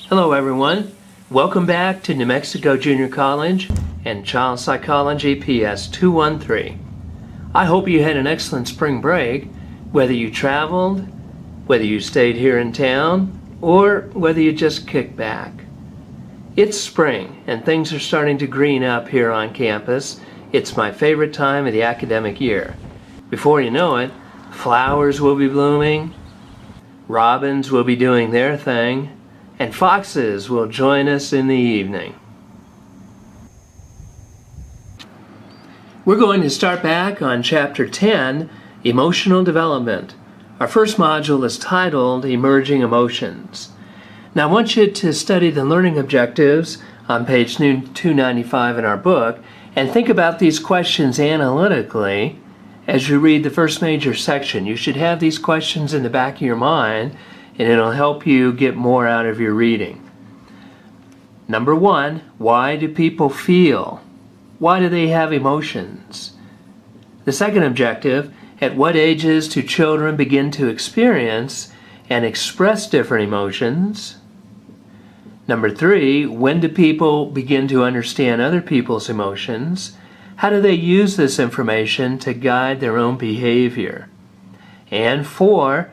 Hello everyone, welcome back to New Mexico Junior College and Child Psychology PS213. I hope you had an excellent spring break, whether you traveled, whether you stayed here in town, or whether you just kicked back. It's spring and things are starting to green up here on campus. It's my favorite time of the academic year. Before you know it, flowers will be blooming, robins will be doing their thing, and foxes will join us in the evening. We're going to start back on Chapter 10, Emotional Development. Our first module is titled Emerging Emotions. Now I want you to study the learning objectives on page 295 in our book and think about these questions analytically as you read the first major section. You should have these questions in the back of your mind, and it'll help you get more out of your reading. Number 1, why do people feel? Why do they have emotions? The second objective, at what ages do children begin to experience and express different emotions? Number 3, when do people begin to understand other people's emotions? How do they use this information to guide their own behavior? And 4,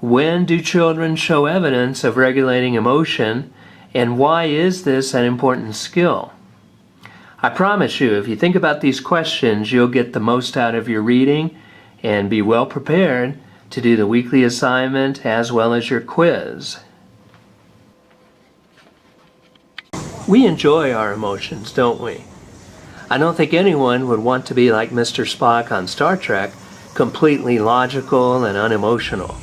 when do children show evidence of regulating emotion, and why is this an important skill? I promise you, if you think about these questions, you'll get the most out of your reading and be well prepared to do the weekly assignment as well as your quiz. We enjoy our emotions, don't we? I don't think anyone would want to be like Mr. Spock on Star Trek, completely logical and unemotional.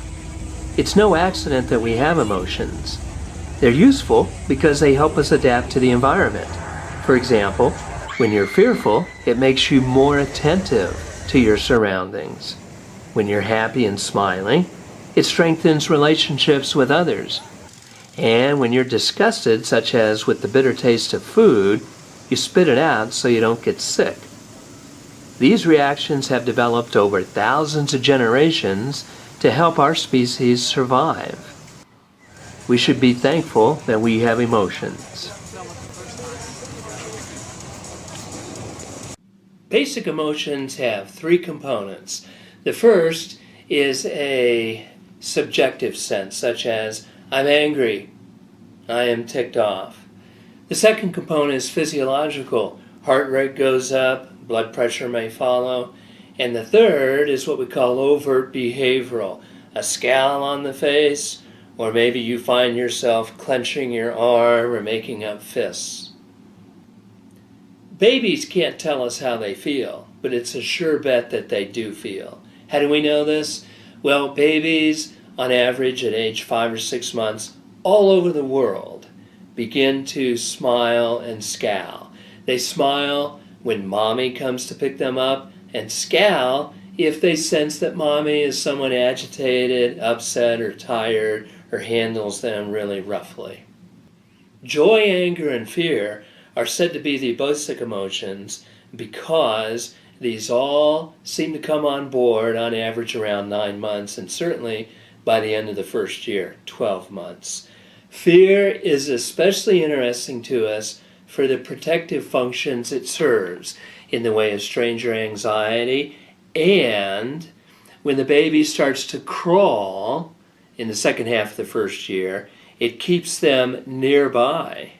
It's no accident that we have emotions. They're useful because they help us adapt to the environment. For example, when you're fearful, it makes you more attentive to your surroundings. When you're happy and smiling, it strengthens relationships with others. And when you're disgusted, such as with the bitter taste of food, you spit it out so you don't get sick. These reactions have developed over thousands of generations to help our species survive. We should be thankful that we have emotions. Basic emotions have 3 components. The first is a subjective sense, such as, I'm angry, I am ticked off. The second component is physiological. Heart rate goes up, blood pressure may follow. And the third is what we call overt behavioral. A scowl on the face, or maybe you find yourself clenching your arm or making up fists. Babies can't tell us how they feel, but it's a sure bet that they do feel. How do we know this? Well, babies, on average at age 5 or 6 months, all over the world, begin to smile and scowl. They smile when mommy comes to pick them up, and scowl if they sense that mommy is somewhat agitated, upset, or tired, or handles them really roughly. Joy, anger, and fear are said to be the basic emotions because these all seem to come on board on average around 9 months, and certainly by the end of the first year, 12 months. Fear is especially interesting to us for the protective functions it serves in the way of stranger anxiety, and when the baby starts to crawl in the second half of the first year, it keeps them nearby.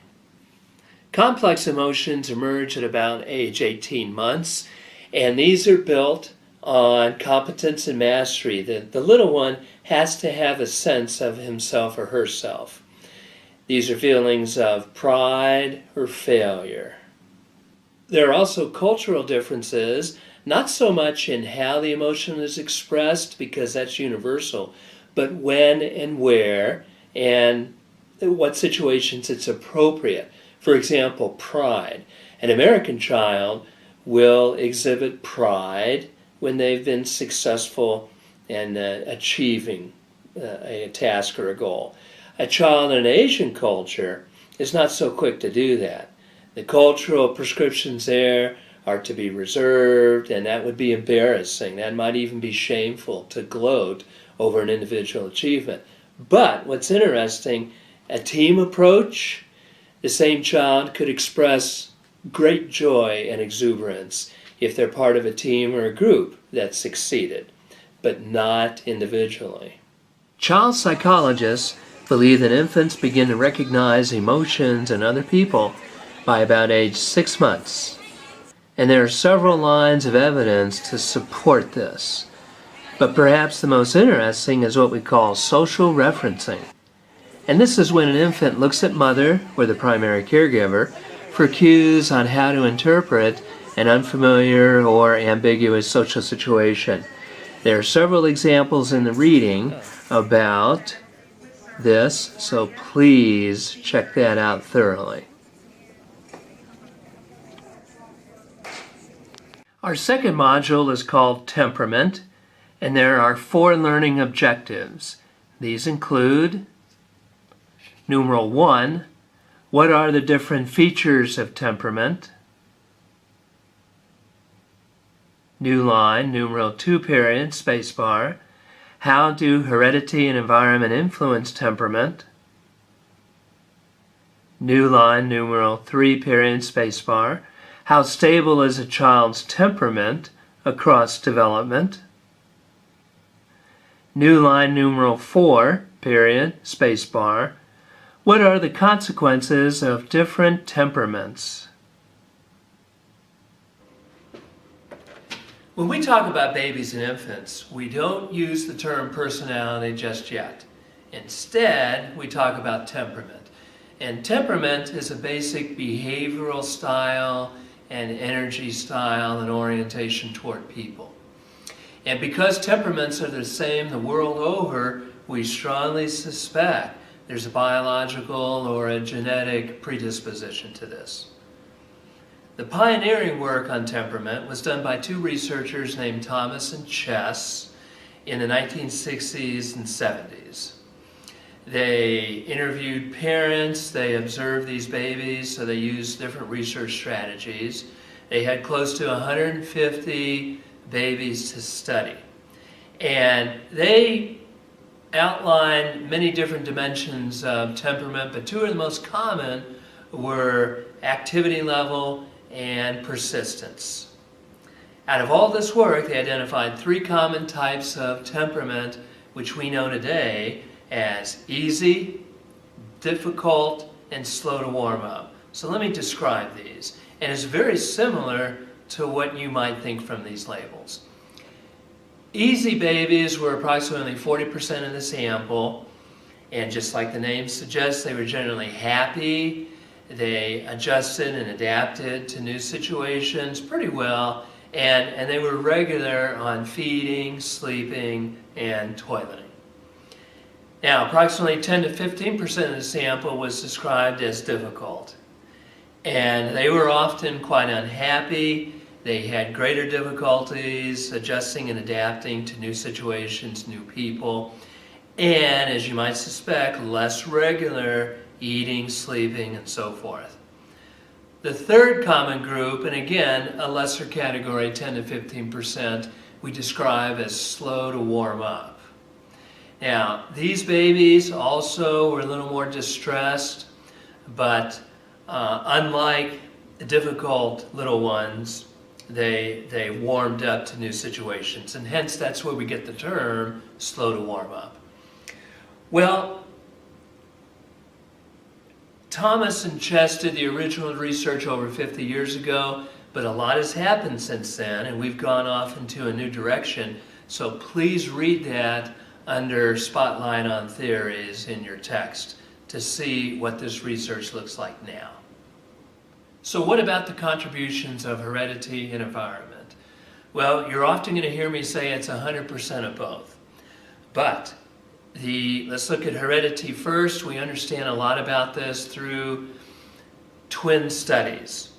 Complex emotions emerge at about age 18 months, and these are built on competence and mastery. The little one has to have a sense of himself or herself. These are feelings of pride or failure. There are also cultural differences, not so much in how the emotion is expressed, because that's universal, but when and where and what situations it's appropriate. For example, pride. An American child will exhibit pride when they've been successful in achieving a task or a goal. A child in an Asian culture is not so quick to do that. The cultural prescriptions there are to be reserved, and that would be embarrassing. That might even be shameful to gloat over an individual achievement. But what's interesting, A team approach, the same child could express great joy and exuberance if they're part of a team or a group that succeeded, but not individually. Child psychologists believe that infants begin to recognize emotions in other people by about age 6 months. And there are several lines of evidence to support this. But perhaps the most interesting is what we call social referencing. And this is when an infant looks at mother, or the primary caregiver, for cues on how to interpret an unfamiliar or ambiguous social situation. There are several examples in the reading about this, so please check that out thoroughly. Our second module is called Temperament, and there are 4 learning objectives. These include numeral 1, what are the different features of temperament? New line, numeral 2 period, spacebar. How do heredity and environment influence temperament? New line, numeral 3 period, spacebar. How stable is a child's temperament across development? New line, numeral 4 period, spacebar. What are the consequences of different temperaments? When we talk about babies and infants, we don't use the term personality just yet. Instead, we talk about temperament. And temperament is a basic behavioral style and energy style and orientation toward people. And because temperaments are the same the world over, we strongly suspect there's a biological or a genetic predisposition to this. The pioneering work on temperament was done by 2 researchers named Thomas and Chess in the 1960s and 70s. They interviewed parents, they observed these babies, so they used different research strategies. They had close to 150 babies to study. And they outlined many different dimensions of temperament, but 2 of the most common were activity level and persistence. Out of all this work, they identified 3 common types of temperament, which we know today as easy, difficult, and slow to warm up. So let me describe these. And it's very similar to what you might think from these labels. Easy babies were approximately 40% of the sample, and just like the name suggests, they were generally happy. They adjusted and adapted to new situations pretty well, and they were regular on feeding, sleeping, and toileting. Now, approximately 10 to 15% of the sample was described as difficult, and they were often quite unhappy. They had greater difficulties adjusting and adapting to new situations, new people, and, as you might suspect, less regular eating, sleeping, and so forth. The third common group, and again, a lesser category, 10 to 15%, we describe as slow to warm up. Now, these babies also were a little more distressed, but unlike the difficult little ones, they warmed up to new situations, and hence that's where we get the term slow to warm up. Well, Thomas and Chess did the original research over 50 years ago, but a lot has happened since then, and we've gone off into a new direction. So please read that under Spotlight on Theories in your text to see what this research looks like now. So what about the contributions of heredity and environment? Well, you're often going to hear me say it's 100% of both. But let's look at heredity first. We understand a lot about this through twin studies.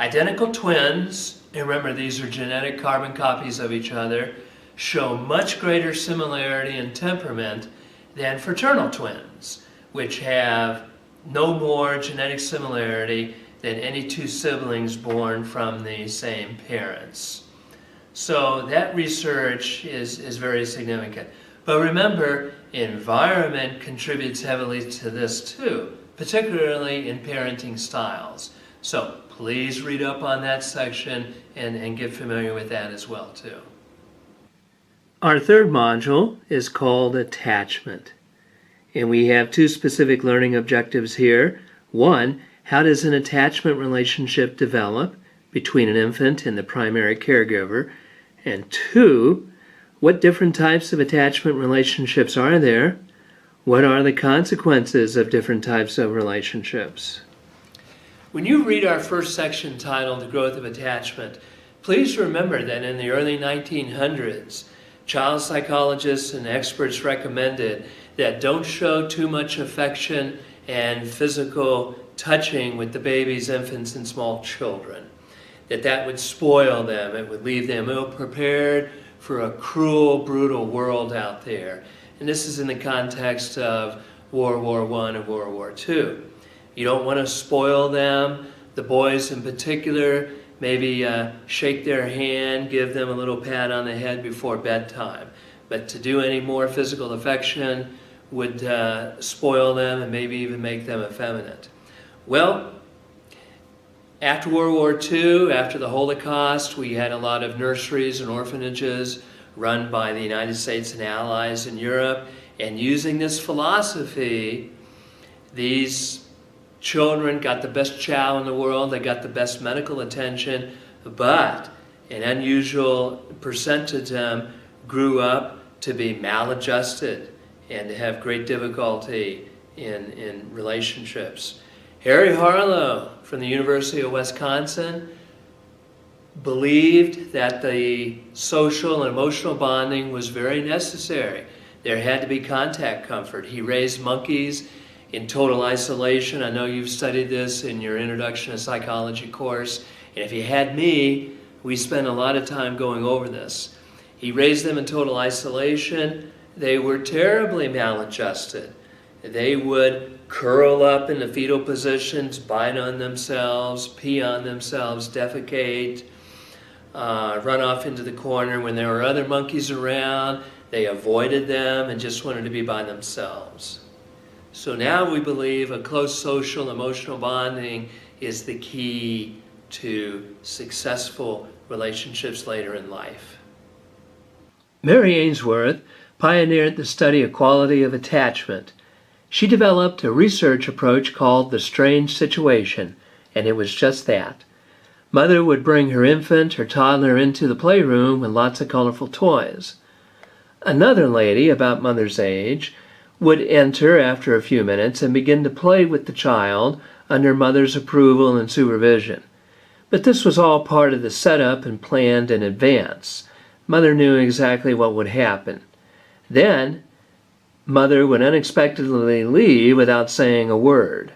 Identical twins, and remember these are genetic carbon copies of each other, show much greater similarity in temperament than fraternal twins, which have no more genetic similarity than any 2 siblings born from the same parents. So that research is very significant. But remember, Environment contributes heavily to this too, particularly in parenting styles. So please read up on that section and get familiar with that as well too. Our third module is called attachment. And we have two specific learning objectives here. One, how does an attachment relationship develop between an infant and the primary caregiver? And two, what different types of attachment relationships are there? What are the consequences of different types of relationships? When you read our first section titled The Growth of Attachment, please remember that in the early 1900s, child psychologists and experts recommended that don't show too much affection and physical touching with the babies, infants, and small children. That would spoil them. It would leave them ill-prepared for a cruel, brutal world out there. And this is in the context of World War I and World War II. You don't want to spoil them. The boys in particular, maybe shake their hand, give them a little pat on the head before bedtime. But to do any more physical affection would spoil them and maybe even make them effeminate. Well, after World War II, after the Holocaust, we had a lot of nurseries and orphanages run by the United States and Allies in Europe. And using this philosophy, these children got the best chow in the world, they got the best medical attention, but an unusual percentage of them grew up to be maladjusted and to have great difficulty in relationships. Harry Harlow from the University of Wisconsin believed that the social and emotional bonding was very necessary. There had to be contact comfort. He raised monkeys in total isolation. I know you've studied this in your Introduction to Psychology course, and if you had me, we spent a lot of time going over this. He raised them in total isolation. They were terribly maladjusted. They would curl up in the fetal positions, bite on themselves, pee on themselves, defecate, run off into the corner. When there were other monkeys around, they avoided them and just wanted to be by themselves. So now we believe a close social emotional bonding is the key to successful relationships later in life. Mary Ainsworth pioneered the study of quality of attachment. She developed a research approach called the strange situation, and it was just that. Mother would bring her infant or toddler into the playroom with lots of colorful toys. Another lady, about Mother's age, would enter after a few minutes and begin to play with the child under Mother's approval and supervision. But this was all part of the setup and planned in advance. Mother knew exactly what would happen. Then, Mother would unexpectedly leave without saying a word.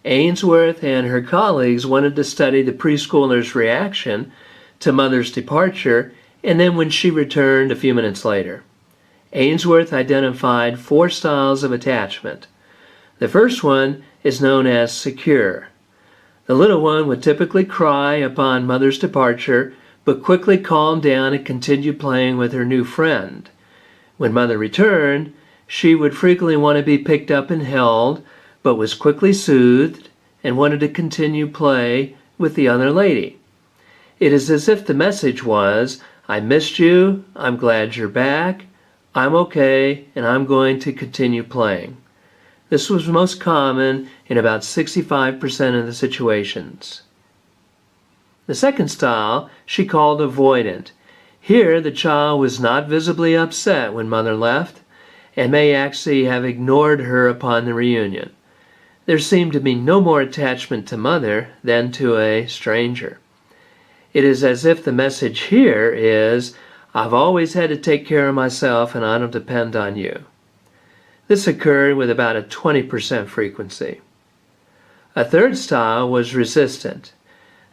Ainsworth and her colleagues wanted to study the preschooler's reaction to Mother's departure, and then when she returned a few minutes later. Ainsworth identified 4 styles of attachment. The first one is known as secure. The little one would typically cry upon Mother's departure, but quickly calm down and continue playing with her new friend. When Mother returned, she would frequently want to be picked up and held, but was quickly soothed and wanted to continue play with the other lady. It is as if the message was, I missed you, I'm glad you're back, I'm okay, and I'm going to continue playing. This was most common in about 65% of the situations. The second style she called avoidant. Here the child was not visibly upset when Mother left, and may actually have ignored her upon the reunion. There seemed to be no more attachment to Mother than to a stranger. It is as if the message here is, I've always had to take care of myself and I don't depend on you. This occurred with about a 20% frequency. A third style was resistant.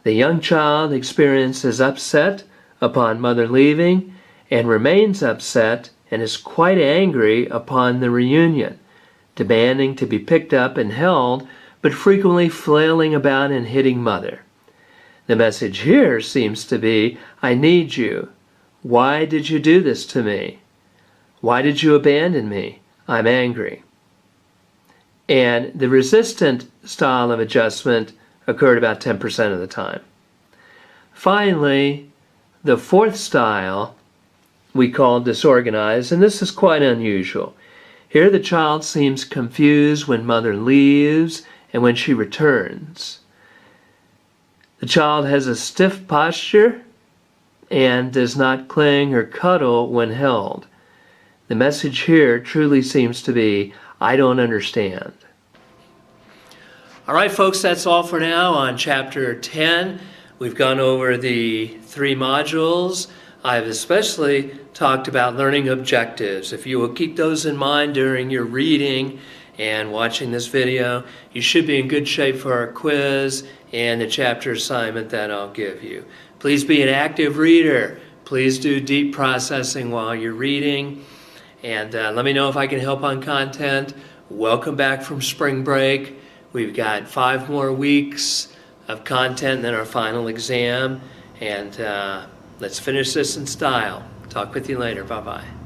The young child experiences upset upon Mother leaving and remains upset and is quite angry upon the reunion, demanding to be picked up and held, but frequently flailing about and hitting Mother. The message here seems to be, I need you. Why did you do this to me? Why did you abandon me? I'm angry. And the resistant style of adjustment occurred about 10% of the time. Finally, the fourth style we call disorganized, and this is quite unusual. Here the child seems confused when mother leaves and when she returns. The child has a stiff posture and does not cling or cuddle when held. The message here truly seems to be, I don't understand. All right, folks, that's all for now on Chapter 10. We've gone over the 3 modules. I've especially talked about learning objectives. If you will keep those in mind during your reading and watching this video, you should be in good shape for our quiz and the chapter assignment that I'll give you. Please be an active reader. Please do deep processing while you're reading. And let me know if I can help on content. Welcome back from spring break. We've got 5 more weeks of content and then our final exam. And let's finish this in style. Talk with you later. Bye-bye.